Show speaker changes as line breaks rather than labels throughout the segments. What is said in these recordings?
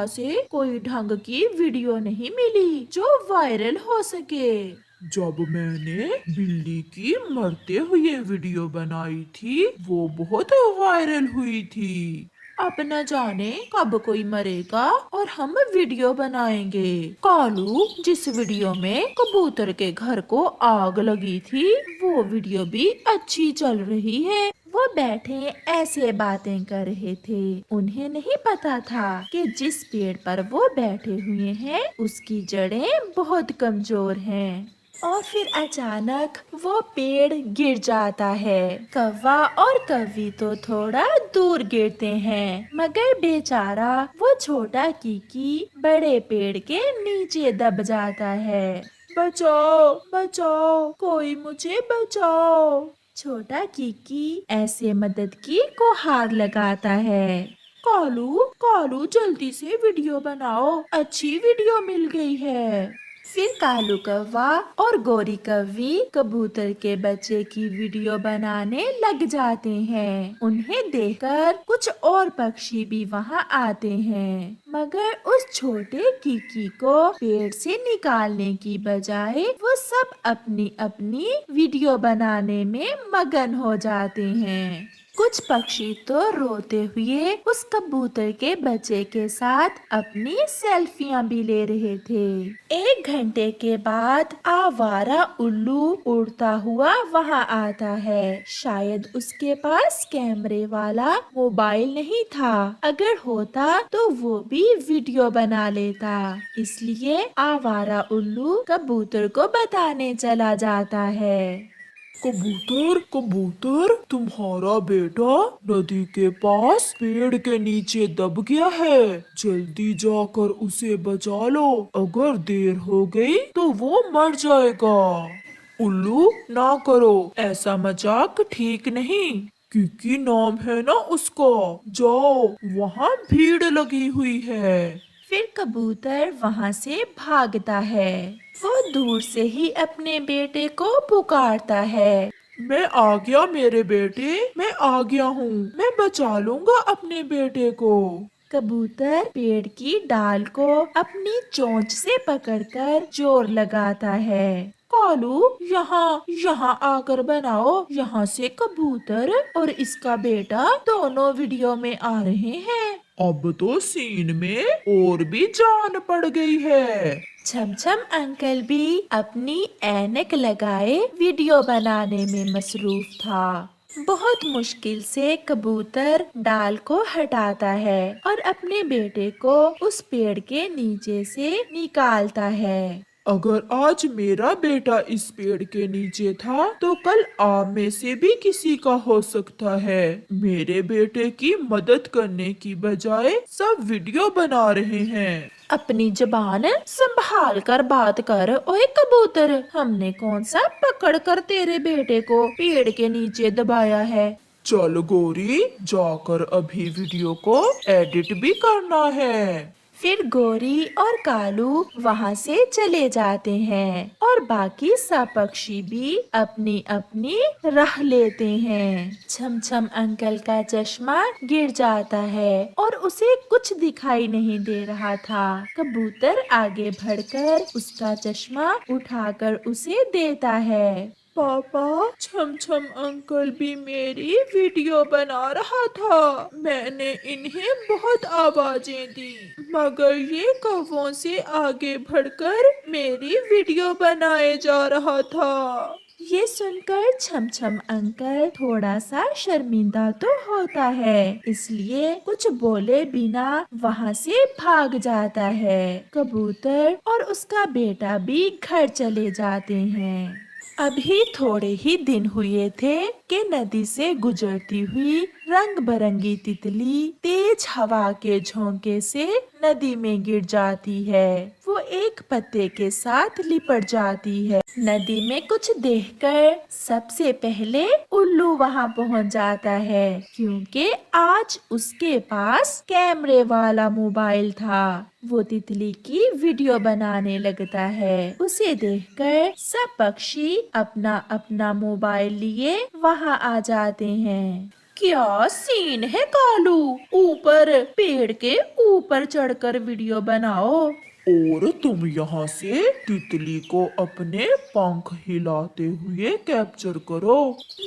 से कोई ढंग की वीडियो नहीं मिली जो वायरल हो सके।
जब मैंने बिल्ली की मरते हुए वीडियो बनाई थी वो बहुत वायरल हुई थी।
अब न जाने कब कोई मरेगा और हम वीडियो बनाएंगे। कालू, जिस वीडियो में कबूतर के घर को आग लगी थी वो वीडियो भी अच्छी चल रही है। वो बैठे ऐसे बातें कर रहे थे। उन्हें नहीं पता था कि जिस पेड़ पर वो बैठे हुए हैं उसकी जड़ें बहुत कमजोर हैं। और फिर अचानक वो पेड़ गिर जाता है। कौवा और कौवी तो थोड़ा दूर गिरते हैं, मगर बेचारा वो छोटा कीकी बड़े पेड़ के नीचे दब जाता है। बचाओ बचाओ, कोई मुझे बचाओ। छोटा कीकी ऐसे मदद की गुहार लगाता है। कालू कालू, जल्दी से वीडियो बनाओ, अच्छी वीडियो मिल गई है। फिर कालू कौवा और गोरी कौवी कबूतर के बच्चे की वीडियो बनाने लग जाते हैं। उन्हें देखकर कुछ और पक्षी भी वहां आते हैं, मगर उस छोटे कीकी को पेड़ से निकालने की बजाय वो सब अपनी अपनी वीडियो बनाने में मगन हो जाते हैं। कुछ पक्षी तो रोते हुए उस कबूतर के बच्चे के साथ अपनी सेल्फियां भी ले रहे थे। 1 घंटे के बाद आवारा उल्लू उड़ता हुआ वहां आता है। शायद उसके पास कैमरे वाला मोबाइल नहीं था। अगर होता तो वो भी वीडियो बना लेता। इसलिए आवारा उल्लू कबूतर को बताने चला जाता है।
कबूतर कबूतर, तुम्हारा बेटा नदी के पास पेड़ के नीचे दब गया है। जल्दी जाकर उसे बचा लो, अगर देर हो गई तो वो मर जाएगा। उल्लू, ना करो, ऐसा मजाक ठीक नहीं। क्योंकि नाम है ना उसका। जाओ, वहाँ भीड़ लगी हुई है।
फिर कबूतर वहां से भागता है। वो दूर से ही अपने बेटे को पुकारता है।
मैं आ गया मेरे बेटे, मैं आ गया हूँ, मैं बचा लूंगा अपने बेटे को।
कबूतर पेड़ की डाल को अपनी चोंच से पकड़कर जोर लगाता है। कालू, यहाँ यहाँ आकर बनाओ। यहाँ से कबूतर और इसका बेटा दोनों वीडियो में आ रहे हैं।
अब तो सीन में और भी जान पड़ गई है।
छमछम अंकल भी अपनी ऐनक लगाए वीडियो बनाने में मसरूफ था। बहुत मुश्किल से कबूतर डाल को हटाता है और अपने बेटे को उस पेड़ के नीचे से निकालता है।
अगर आज मेरा बेटा इस पेड़ के नीचे था तो कल आप में से भी किसी का हो सकता है। मेरे बेटे की मदद करने की बजाय सब वीडियो बना रहे हैं।
अपनी जुबान संभाल कर बात कर, ओए कबूतर। हमने कौन सा पकड़ कर तेरे बेटे को पेड़ के नीचे दबाया है।
चल गोरी, जाकर अभी वीडियो को एडिट भी करना है।
फिर गोरी और कालू वहाँ से चले जाते हैं और बाकी सब पक्षी भी अपनी अपनी राह लेते हैं। छमछम अंकल का चश्मा गिर जाता है और उसे कुछ दिखाई नहीं दे रहा था। कबूतर आगे बढ़कर उसका चश्मा उठाकर उसे देता है।
पापा, छमछम अंकल भी मेरी वीडियो बना रहा था। मैंने इन्हें बहुत आवाजें दी, मगर ये कौवों से आगे बढ़कर मेरी वीडियो बनाए जा रहा था।
ये सुनकर छमछम अंकल थोड़ा सा शर्मिंदा तो होता है, इसलिए कुछ बोले बिना वहाँ से भाग जाता है। कबूतर और उसका बेटा भी घर चले जाते हैं। अभी थोड़े ही दिन हुए थे कि नदी से गुजरती हुई रंग बिरंगी तितली तेज हवा के झोंके से नदी में गिर जाती है। वो एक पत्ते के साथ लिपट जाती है। नदी में कुछ देखकर सबसे पहले उल्लू वहां पहुंच जाता है, क्योंकि आज उसके पास कैमरे वाला मोबाइल था। वो तितली की वीडियो बनाने लगता है। उसे देखकर सब पक्षी अपना अपना मोबाइल लिए वहां आ जाते हैं। क्या सीन है कालू, ऊपर पेड़ के ऊपर चढ़कर वीडियो बनाओ।
और तुम यहाँ से तितली को अपने पंख हिलाते हुए कैप्चर करो।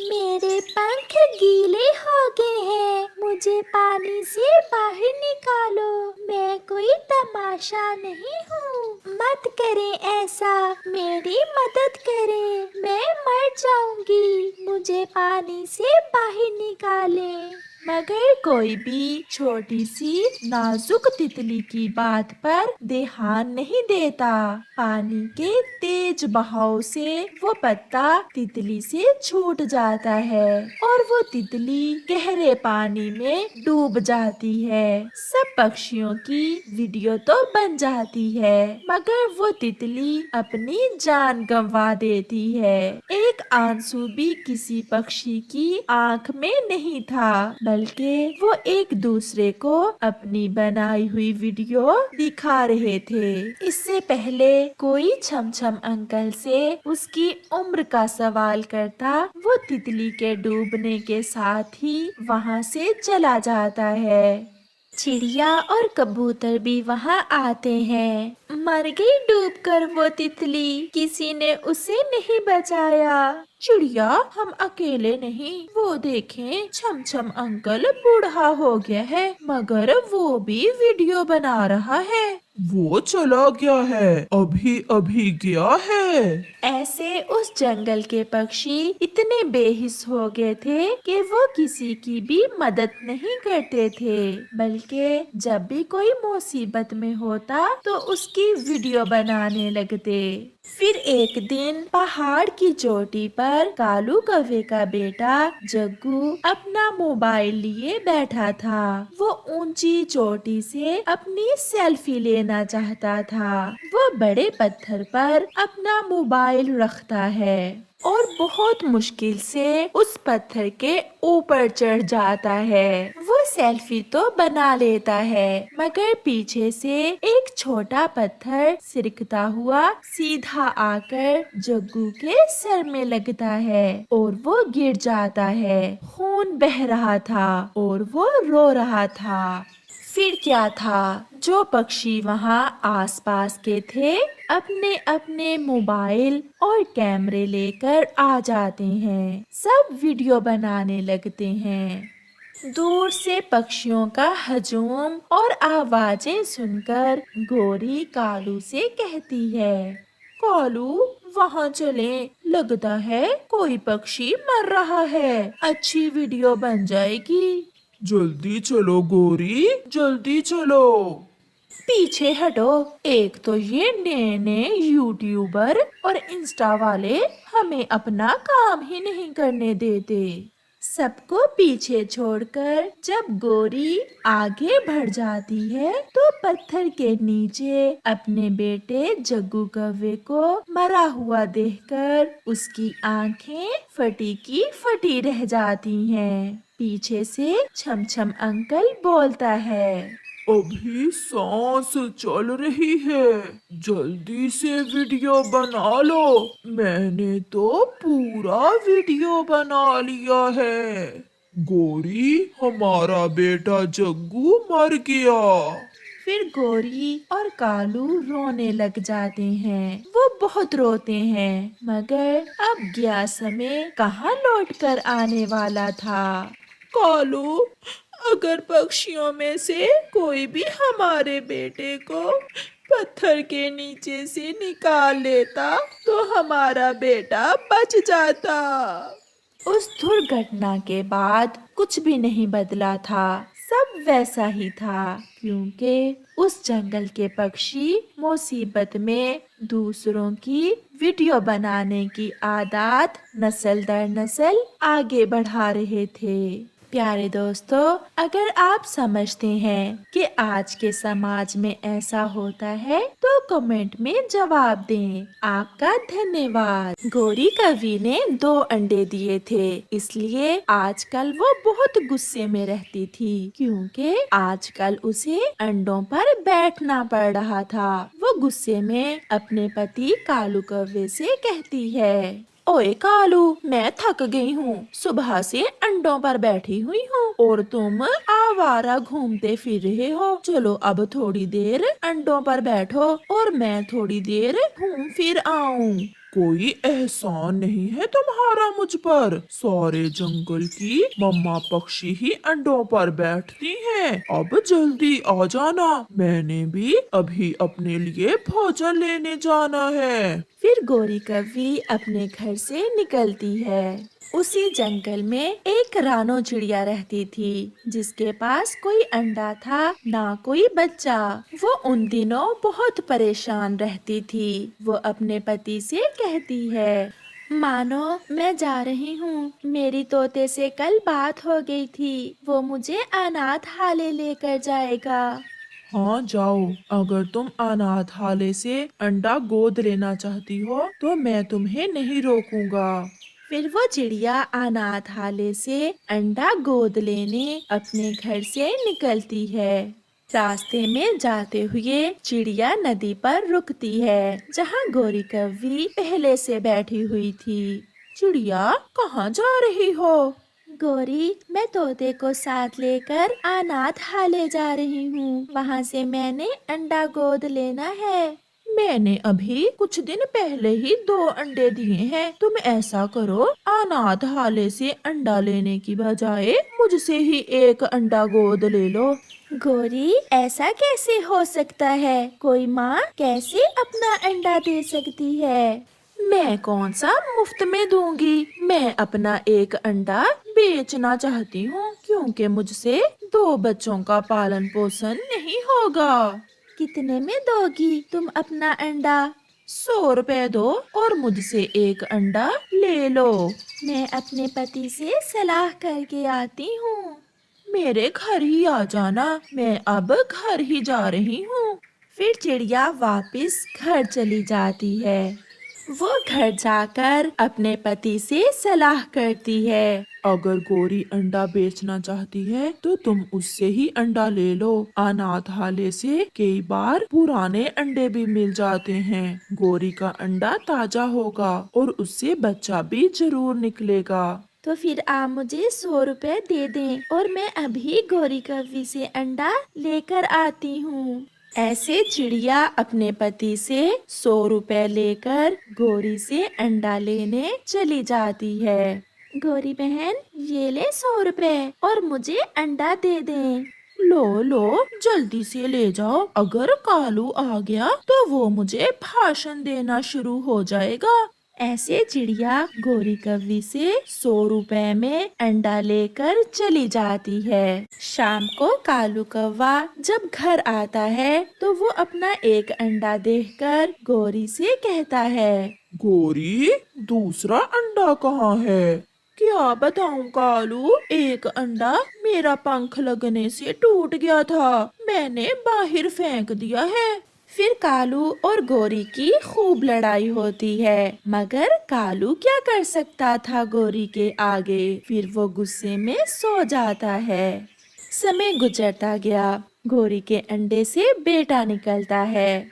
मेरे पंख गीले हो गए हैं, मुझे पानी से बाहर निकालो। मैं कोई तमाशा नहीं हूँ, मत करें ऐसा, मेरी मदद करें, मैं मर जाऊंगी, मुझे पानी से बाहर निकालें।
मगर कोई भी छोटी सी नाजुक तितली की बात पर ध्यान नहीं देता। पानी के तेज बहाव से वो पत्ता तितली से छूट जाता है और वो तितली गहरे पानी में डूब जाती है। सब पक्षियों की वीडियो तो बन जाती है, मगर वो तितली अपनी जान गंवा देती है। एक आंसू भी किसी पक्षी की आंख में नहीं था, बल्कि वो एक दूसरे को अपनी बनाई हुई वीडियो दिखा रहे थे। इससे पहले कोई छम छम अंकल से उसकी उम्र का सवाल करता, वो तितली के डूबने के साथ ही वहाँ से चला जाता है। चिड़िया और कबूतर भी वहाँ आते हैं। मर गई डूबकर वो तितली, किसी ने उसे नहीं बचाया। चिड़िया, हम अकेले नहीं, वो देखें छम छम अंकल बूढ़ा हो गया है, मगर वो भी वीडियो बना रहा है।
वो चला गया है, अभी अभी गया है।
ऐसे उस जंगल के पक्षी इतने बेहिस हो गए थे कि वो किसी की भी मदद नहीं करते थे, बल्कि जब भी कोई मुसीबत में होता तो उसकी वीडियो बनाने लगते। फिर एक दिन पहाड़ की चोटी पर कालू कौवे का बेटा जग्गू अपना मोबाइल लिए बैठा था। वो ऊंची चोटी से अपनी सेल्फी लेना चाहता था। वो बड़े पत्थर पर अपना मोबाइल रखता है और बहुत मुश्किल से उस पत्थर के ऊपर चढ़ जाता है। वो सेल्फी तो बना लेता है, मगर पीछे से एक छोटा पत्थर सिरकता हुआ सीधा आकर जग्गू के सर में लगता है और वो गिर जाता है। खून बह रहा था और वो रो रहा था। फिर क्या था, जो पक्षी वहाँ आसपास के थे अपने अपने मोबाइल और कैमरे लेकर आ जाते हैं। सब वीडियो बनाने लगते हैं। दूर से पक्षियों का हजूम और आवाजें सुनकर गोरी कालू से कहती है, कालू, वहाँ चलें, लगता है कोई पक्षी मर रहा है, अच्छी वीडियो बन जाएगी।
जल्दी चलो गोरी, जल्दी चलो।
पीछे हटो, एक तो ये नए नए यूट्यूबर और इंस्टा वाले हमें अपना काम ही नहीं करने देते। सबको पीछे छोड़कर जब गोरी आगे बढ़ जाती है तो पत्थर के नीचे अपने बेटे जग्गू कौवे को मरा हुआ देखकर उसकी आंखें फटी की फटी रह जाती हैं। पीछे से छम छम अंकल बोलता है,
अभी सांस चल रही है, जल्दी से वीडियो बना लो। मैंने तो पूरा वीडियो बना लिया है। गोरी, हमारा बेटा जग्गू मर गया।
फिर गोरी और कालू रोने लग जाते हैं। वो बहुत रोते हैं, मगर अब गया समय कहाँ लौट कर आने वाला था। कालू, अगर पक्षियों में से कोई भी हमारे बेटे को पत्थर के नीचे से निकाल लेता तो हमारा बेटा बच जाता। उस दुर्घटना के बाद कुछ भी नहीं बदला था, सब वैसा ही था, क्योंकि उस जंगल के पक्षी मुसीबत में दूसरों की वीडियो बनाने की आदत नस्ल दर नस्ल आगे बढ़ा रहे थे। प्यारे दोस्तों, अगर आप समझते हैं कि आज के समाज में ऐसा होता है तो कमेंट में जवाब दें। आपका धन्यवाद। गोरी कवि ने 2 अंडे दिए थे, इसलिए आजकल वो बहुत गुस्से में रहती थी, क्योंकि आजकल उसे अंडों पर बैठना पड़ रहा था। वो गुस्से में अपने पति कालू कौवे से कहती है, ओए कालू, मैं थक गई हूँ, सुबह से अंडों पर बैठी हुई हूँ और तुम आवारा घूमते फिर रहे हो। चलो अब थोड़ी देर अंडों पर बैठो और मैं थोड़ी देर घूम फिर आऊँ।
कोई एहसान नहीं है तुम्हारा मुझ पर। सारे जंगल की मम्मा पक्षी ही अंडों पर बैठती हैं। अब जल्दी आ जाना, मैंने भी अभी अपने लिए भोजन लेने जाना है।
फिर गोरी कव्वी अपने घर से निकलती है। उसी जंगल में एक रानो चिड़िया रहती थी, जिसके पास कोई अंडा था ना कोई बच्चा। वो उन दिनों बहुत परेशान रहती थी। वो अपने पति से कहती है, मानो मैं जा रही हूँ, मेरी तोते से कल बात हो गई थी, वो मुझे अनाथालय लेकर जाएगा।
हाँ जाओ, अगर तुम अनाथालय से अंडा गोद लेना चाहती हो तो मैं तुम्हें नहीं रोकूंगा।
फिर वो चिड़िया अनाथालय से अंडा गोद लेने अपने घर से निकलती है। रास्ते में जाते हुए चिड़िया नदी पर रुकती है, जहाँ गोरी कव्वी पहले से बैठी हुई थी। चिड़िया, कहाँ जा रही हो? गोरी, मैं तोते को साथ लेकर अनाथालय जा रही हूँ। वहाँ से मैंने अंडा गोद लेना है। मैंने अभी कुछ दिन पहले ही 2 अंडे दिए हैं। तुम ऐसा करो, अनाथालय से अंडा लेने की बजाय मुझसे ही एक अंडा गोद ले लो। गोरी, ऐसा कैसे हो सकता है? कोई माँ कैसे अपना अंडा दे सकती है? मैं कौन सा मुफ्त में दूंगी। मैं अपना एक अंडा बेचना चाहती हूँ, क्योंकि मुझसे 2 बच्चों का पालन पोषण नहीं होगा। कितने में दोगी तुम अपना अंडा? 100 रुपए दो और मुझसे एक अंडा ले लो। मैं अपने पति से सलाह करके आती हूँ। मेरे घर ही आ जाना, मैं अब घर ही जा रही हूँ। फिर चिड़िया वापस घर चली जाती है। वो घर जाकर अपने पति से सलाह करती है।
अगर गोरी अंडा बेचना चाहती है तो तुम उससे ही अंडा ले लो। अनाथालय से कई बार पुराने अंडे भी मिल जाते हैं। गोरी का अंडा ताजा होगा और उससे बच्चा भी जरूर निकलेगा।
तो फिर आप मुझे 100 रुपए दे दें और मैं अभी गोरी कव्वी से अंडा लेकर आती हूँ। ऐसे चिड़िया अपने पति से 100 रुपए लेकर गोरी से अंडा लेने चली जाती है। गोरी बहन, ये ले 100 रुपए और मुझे अंडा दे दें। लो लो, जल्दी से ले जाओ। अगर कालू आ गया तो वो मुझे भाषण देना शुरू हो जाएगा। ऐसे चिड़िया गोरी कव्वी से 100 रुपए में अंडा लेकर चली जाती है। शाम को कालू कौवा जब घर आता है तो वो अपना एक अंडा देखकर गोरी से कहता है,
गोरी, दूसरा अंडा कहाँ है?
क्या बताऊं कालू, एक अंडा मेरा पंख लगने से टूट गया था, मैंने बाहर फेंक दिया है। फिर कालू और गोरी की खूब लड़ाई होती है, मगर कालू क्या कर सकता था गोरी के आगे। फिर वो गुस्से में सो जाता है। समय गुजरता गया, गोरी के अंडे से बेटा निकलता है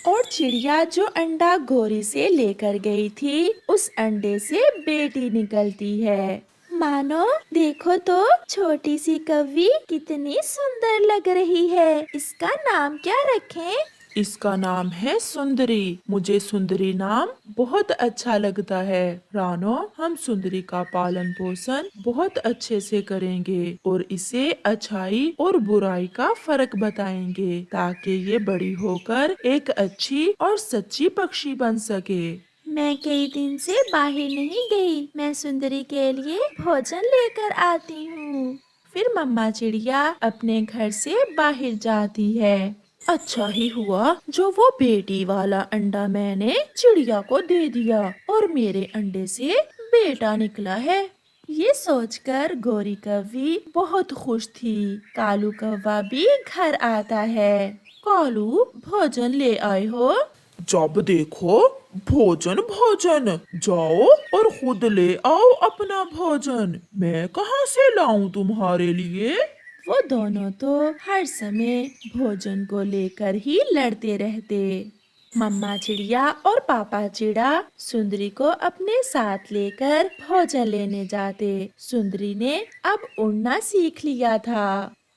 और चिड़िया जो अंडा गोरी से लेकर गई थी, उस अंडे से बेटी निकलती है। मानो देखो तो, छोटी सी कव्वी कितनी सुंदर लग रही है। इसका नाम क्या रखें?
इसका नाम है सुंदरी। मुझे सुंदरी नाम बहुत अच्छा लगता है। रानो, हम सुंदरी का पालन पोषण बहुत अच्छे से करेंगे और इसे अच्छाई और बुराई का फर्क बताएंगे, ताकि ये बड़ी होकर एक अच्छी और सच्ची पक्षी बन सके।
मैं कई दिन से बाहर नहीं गई, मैं सुंदरी के लिए भोजन लेकर आती हूँ। फिर मम्मा चिड़िया अपने घर से बाहर जाती है। अच्छा ही हुआ जो वो बेटी वाला अंडा मैंने चिड़िया को दे दिया और मेरे अंडे से बेटा निकला है। ये सोचकर गोरी कव्वी बहुत खुश थी। कालू कौवा भी घर आता है। कालू, भोजन ले आए हो?
जब देखो भोजन भोजन, जाओ और खुद ले आओ अपना भोजन। मैं कहाँ से लाऊं तुम्हारे लिए?
वो दोनों तो हर समय भोजन को लेकर ही लड़ते रहते। मम्मा चिड़िया और पापा चिड़ा सुंदरी को अपने साथ लेकर भोजन लेने जाते। सुंदरी ने अब उड़ना सीख लिया था।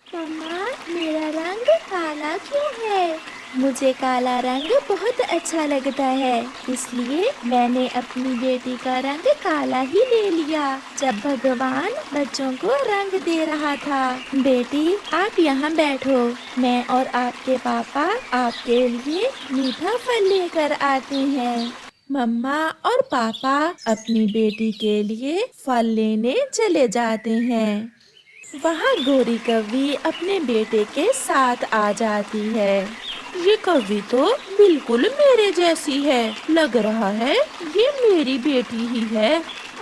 मम्मा, मेरा रंग काला क्यों है? मुझे काला रंग बहुत अच्छा लगता है, इसलिए मैंने अपनी बेटी का रंग काला ही ले लिया जब भगवान बच्चों को रंग दे रहा था। बेटी, आप यहाँ बैठो, मैं और आपके पापा आपके लिए मीठा फल लेकर आते हैं।
मम्मा और पापा अपनी बेटी के लिए फल लेने चले जाते हैं। वहाँ गोरी कौवी अपने बेटे के साथ आ जाती है। ये कौवी तो बिल्कुल मेरे जैसी है, लग रहा है ये मेरी बेटी ही है।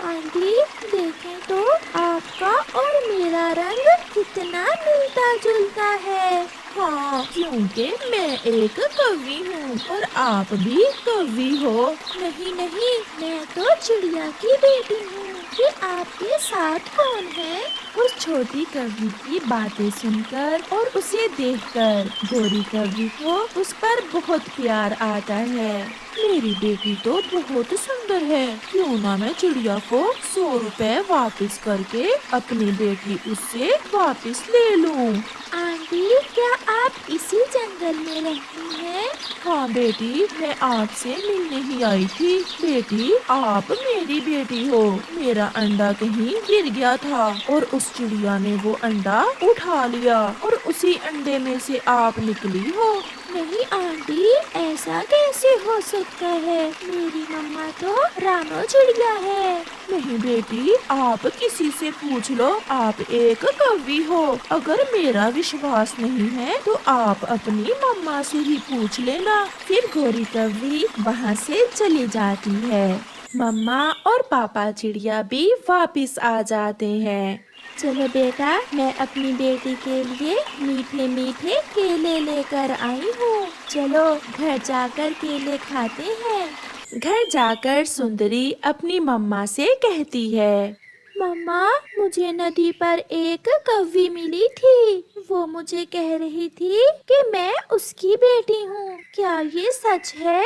आंटी, देखें तो आपका और मेरा रंग कितना मिलता जुलता है।
हाँ, क्योंकि मैं एक कौवी हूँ और आप भी कौवी हो।
नहीं नहीं, मैं तो चिड़िया की बेटी हूँ। ये आपके साथ कौन है?
उस छोटी कौवी की बातें सुनकर और उसे देखकर गोरी कौवी को उस पर बहुत प्यार आता है। मेरी बेटी तो बहुत सुंदर है, क्यों ना मैं चिड़िया को 100 रुपए वापस करके अपनी बेटी उससे वापस ले लूं।
आंटी, क्या आप इसी जंगल में रहती हैं?
हाँ बेटी, मैं आपसे मिलने ही आई थी। बेटी, आप मेरी बेटी हो। मेरा अंडा कहीं गिर गया था और उस चिड़िया ने वो अंडा उठा लिया और उसी अंडे में से आप निकली हो।
नहीं आंटी, ऐसा कैसे हो सकता है? मेरी मम्मा तो रानो चिड़िया है।
नहीं बेटी, आप किसी से पूछ लो, आप एक कौवी हो। अगर मेरा विश्वास नहीं है तो आप अपनी मम्मा से ही पूछ लेना। फिर गोरी कौवी वहाँ से चली जाती है। मम्मा और पापा चिड़िया भी वापस आ जाते हैं।
चलो बेटा, मैं अपनी बेटी के लिए मीठे मीठे केले लेकर आई हूँ। चलो घर जाकर केले खाते हैं।
घर जाकर सुंदरी अपनी मम्मा से कहती है,
मम्मा, मुझे नदी पर एक कौवी मिली थी। वो मुझे कह रही थी कि मैं उसकी बेटी हूँ। क्या ये सच है?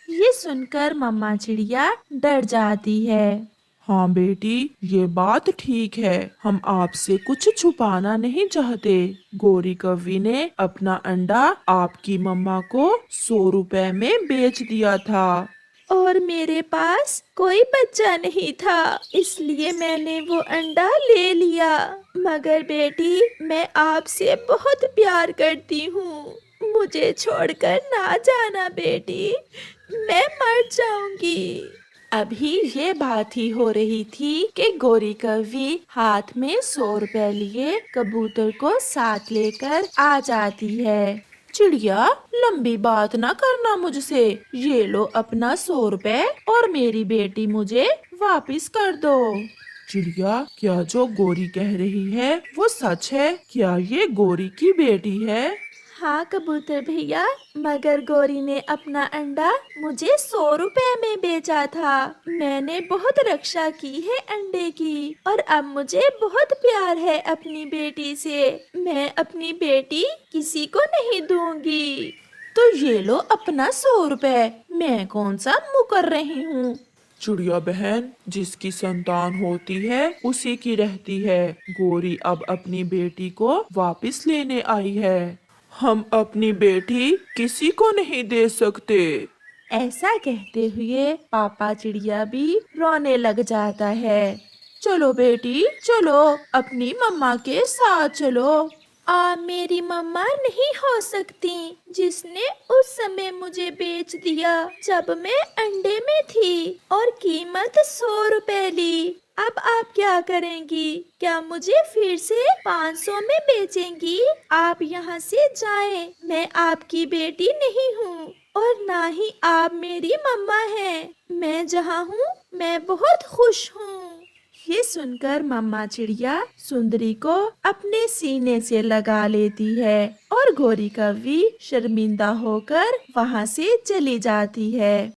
ये सुनकर मम्मा चिड़िया डर जाती है।
हाँ बेटी, ये बात ठीक है, हम आपसे कुछ छुपाना नहीं चाहते। गोरी कौवी ने अपना अंडा आपकी मम्मा को 100 रुपए में बेच दिया था।
और मेरे पास कोई बच्चा नहीं था, इसलिए मैंने वो अंडा ले लिया। मगर बेटी, मैं आपसे बहुत प्यार करती हूँ। मुझे छोड़कर ना जाना बेटी, मैं मर जाऊंगी। अभी ये बात ही हो रही थी कि गोरी कौवी हाथ में 100 रुपए लिए कबूतर को साथ लेकर आ जाती है। चिड़िया, लंबी बात ना करना मुझसे। ये लो अपना 100 रुपए और मेरी बेटी मुझे वापस कर दो।
चिड़िया, क्या जो गोरी कह रही है वो सच है? क्या ये गोरी की बेटी है?
हाँ कबूतर भैया, मगर गोरी ने अपना अंडा मुझे 100 रुपए में बेचा था। मैंने बहुत रक्षा की है अंडे की और अब मुझे बहुत प्यार है अपनी बेटी से। मैं अपनी बेटी किसी को नहीं दूंगी। तो ये लो अपना 100 रुपए, मैं कौन सा मुकर रही हूँ।
चिड़िया बहन, जिसकी संतान होती है उसी की रहती है। गोरी अब अपनी बेटी को वापस लेने आई है। हम अपनी बेटी किसी को नहीं दे सकते।
ऐसा कहते हुए पापा चिड़िया भी रोने लग जाता है। चलो बेटी, चलो अपनी मम्मा के साथ चलो। मेरी मम्मा नहीं हो सकती, जिसने उस समय मुझे बेच दिया जब मैं अंडे में थी और कीमत 100 रुपए ली। अब आप क्या करेंगी? क्या मुझे फिर से 500 में बेचेंगी? आप यहाँ से जाएं, मैं आपकी बेटी नहीं हूँ और ना ही आप मेरी मम्मा हैं। मैं जहाँ हूँ मैं बहुत खुश हूँ। ये सुनकर मम्मा चिड़िया सुंदरी को अपने सीने से लगा लेती है और गोरी कौवी शर्मिंदा होकर वहाँ से चली जाती है।